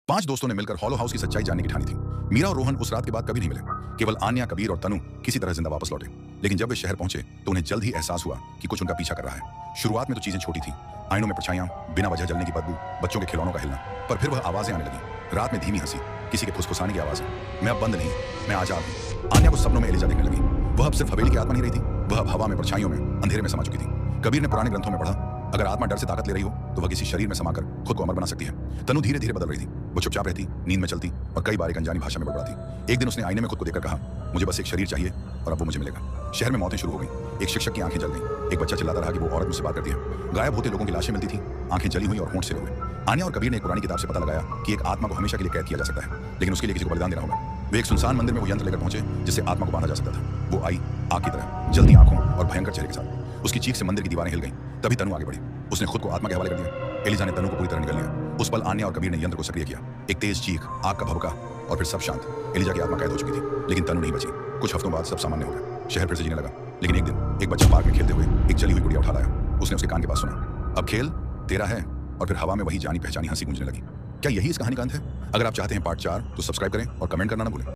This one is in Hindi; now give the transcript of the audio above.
5 दोस्तों ने मिलकर हॉलो हाउस की सच्चाई जानने की ठानी थी। मीरा और रोहन उस रात के बाद कभी नहीं मिले। केवल आन्या, कबीर और तनु किसी तरह जिंदा वापस लौटे। लेकिन जब वे शहर पहुंचे तो उन्हें जल्द ही एहसास हुआ कि कुछ उनका पीछा कर रहा है। शुरुआत में तो चीजें छोटी थी, आईनों में परछाइयां, बिना वजह जलने की बदबू, बच्चों के खिलौनों का हिलना। पर फिर वह आवाजें आने लगी। रात में धीमी हंसी, किसी के फुसफुसाने की आवाज। मैं अब बंद नहीं, मैं आजाद हूं। आन्या को सपनों में एलिजा दिखने लगी। वह अब सिर्फ हवेली की आत्मा नहीं रही थी, वह अब हवा में, परछाइयों में, अंधेरे में समा चुकी थी। कबीर ने पुराने ग्रंथों में पढ़ा, अगर आत्मा डर से ताकत ले रही हो तो वह किसी शरीर में समाकर खुद को अमर बना सकती है। तनु धीरे धीरे बदल रही थी। वो चुपचाप रहती, नींद में चलती और कई बार एक अनजानी भाषा में बड़बड़ाती। एक दिन उसने आईने में खुद को देखकर कहा, मुझे बस एक शरीर चाहिए और अब वो मुझे मिलेगा। शहर में मौतें शुरू हो गई। एक शिक्षक की आंखें जल गईं। एक बच्चा चिल्लाता रहा कि वो औरत मुझसे बात करती है। गायब होते लोगों की लाशें मिलती थी, आंखें जली हुई और होंठ सिरे हुए। आन्या और कबीर ने एक पुरानी किताब से पता लगाया कि एक आत्मा को हमेशा के लिए कैद किया जा सकता है, लेकिन उसके लिए किसी को बलिदान देना होगा। वे एक सुनसान मंदिर में वो यंत्र लेकर पहुंचे जिससे आत्मा को बांधा जा सकता था। वो आई, आग की तरह, जलती आंखों और भयंकर चेहरे के साथ। उसकी चीख से मंदिर की दीवारें हिल गईं। तभी तनु आगे बढ़ी। उसने खुद को आत्मा के हवाले कर दिया। एलिजा ने तनु को पूरी तरह निगल लिया। उस पल आन्या और कबीर ने यंत्र को सक्रिय किया। एक तेज चीख, आग का भभका और फिर सब शांत। एलिजा की आत्मा कैद हो चुकी थी, लेकिन तनु नहीं बची। कुछ हफ्तों बाद सब सामान्य हो गया। शहर फिर से जीने लगा। लेकिन एक दिन एक बच्चा पार्क में खेलते हुए एक जली हुई गुड़िया उठा लाया। उसने उसके कान के पास सुना, अब खेल तेरा है। और फिर हवा में वही जानी पहचानी हंसी गूंजने लगी। क्या यही इस कहानी का अंत है? अगर आप चाहते हैं पार्ट 4 तो सब्सक्राइब करें और कमेंट करना ना भूलें।